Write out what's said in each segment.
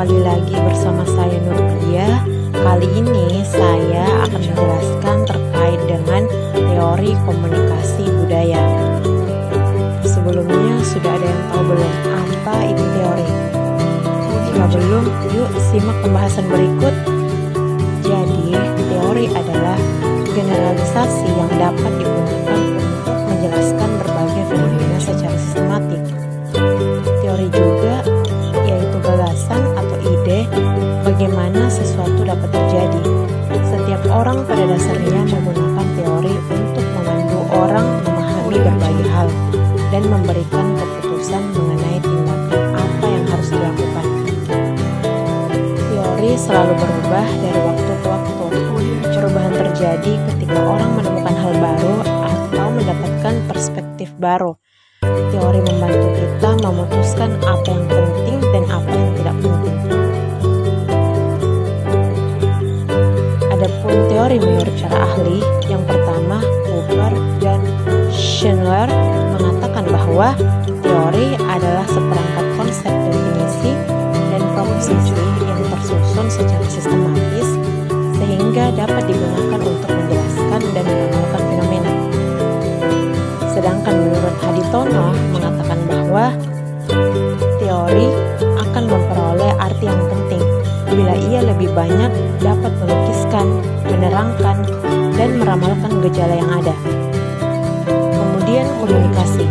kembali lagi bersama saya Nurdia. Kali ini saya akan menjelaskan terkait dengan teori komunikasi budaya. Sebelumnya sudah ada yang tahu belum apa itu teori? Jika belum, yuk simak pembahasan berikut. Jadi, teori adalah generalisasi yang dapat digunakan untuk menjelaskan berbagai fenomena secara sistematik. Teori juga yaitu gagasan atau ide bagaimana sesuatu dapat terjadi. Setiap orang pada dasarnya menggunakan teori untuk membantu orang memahami berbagai hal dan memberikan keputusan mengenai tindakan apa yang harus dilakukan. Teori selalu berubah dari waktu ke waktu. Perubahan terjadi ketika orang menemukan hal baru atau mendapatkan perspektif baru. Teori membantu kita memutuskan apa yang penting dan apa yang tidak penting. Adapun teori menurut cara ahli, yang pertama, Popper dan Schindler mengatakan bahwa teori adalah seperangkat konsep, definisi, dan proposisi yang tersusun secara sistematis sehingga dapat digunakan untuk menjelaskan dan mengamalkan fenomena. Sedangkan menurut Haditono mengatakan bahwa teori akan memperoleh arti yang penting bila ia lebih banyak dapat melukiskan, menerangkan, dan meramalkan gejala yang ada. Kemudian komunikasi.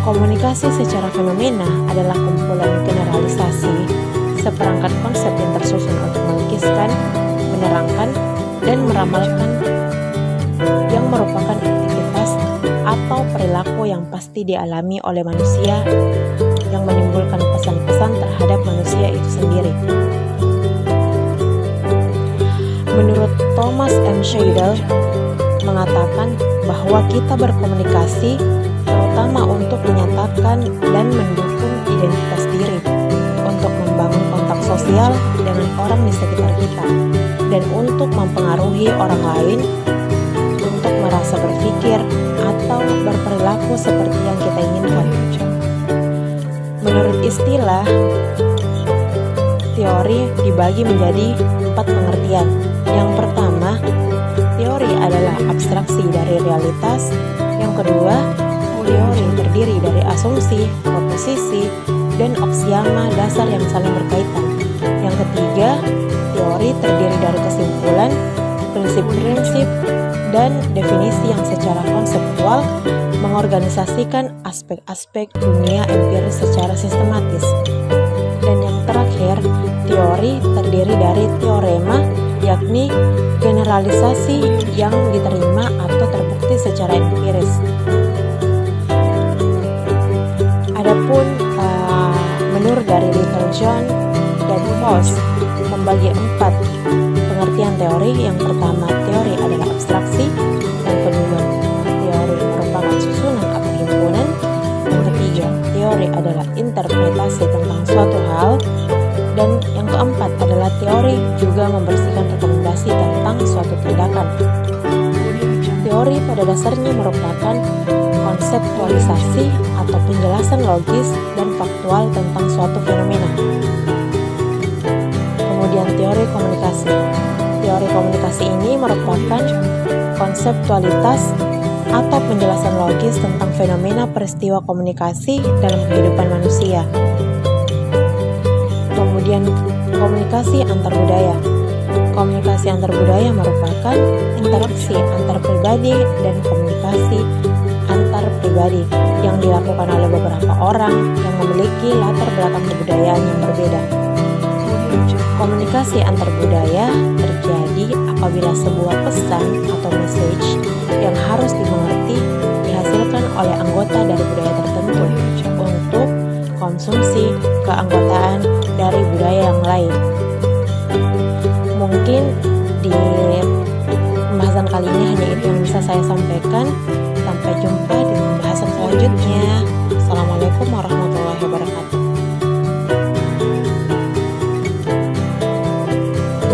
Komunikasi secara fenomena adalah kumpulan generalisasi seperangkat konsep yang tersusun untuk melukiskan, menerangkan, dan meramalkan yang merupakan aktivitas atau perilaku yang pasti dialami oleh manusia yang menimbulkan pesan-pesan terhadap manusia itu sendiri. Menurut Thomas M. Scheidel mengatakan bahwa kita berkomunikasi terutama untuk menyatakan dan mendukung identitas diri, untuk membangun kontak sosial dengan orang di sekitar kita, dan untuk mempengaruhi orang lain untuk merasa berpikir atau berperilaku seperti yang kita inginkan. Menurut istilah, teori dibagi menjadi 4 pengertian. Yang pertama, teori adalah abstraksi dari realitas. Yang kedua, teori terdiri dari asumsi, proposisi, dan aksioma dasar yang saling berkaitan. Yang ketiga, teori terdiri dari kesimpulan, prinsip-prinsip, dan definisi yang secara konseptual mengorganisasikan aspek-aspek dunia empiris secara sistematis. Dan yang terakhir, teori terdiri dari teorema, yakni generalisasi yang diterima atau terbukti secara empiris. Adapun menurut dari Littlejohn dan Post membagi 4 pengertian teori. Yang pertama, teori adalah abstraksi. Yang kedua, teori merupakan susunan atau himpunan. Yang ketiga, teori adalah interpretasi tentang suatu hal. Dan yang keempat adalah teori juga membersihkan rekomendasi tentang suatu tindakan. Teori pada dasarnya merupakan konseptualisasi atau penjelasan logis dan faktual tentang suatu fenomena. Kemudian teori komunikasi. Teori komunikasi ini merupakan konseptualitas atau penjelasan logis tentang fenomena peristiwa komunikasi dalam kehidupan manusia. Kemudian komunikasi antar budaya. Komunikasi antar budaya merupakan interaksi antar pribadi dan komunikasi antar pribadi yang dilakukan oleh beberapa orang yang memiliki latar belakang kebudayaan yang berbeda. Komunikasi antar budaya terjadi apabila sebuah pesan atau message yang harus dimengerti dihasilkan oleh anggota dari budaya tertentu untuk konsumsi keanggotaan dari budaya yang lain. Mungkin di pembahasan kali ini hanya itu yang bisa saya sampaikan. Sampai jumpa di pembahasan selanjutnya. Assalamualaikum warahmatullahi wabarakatuh.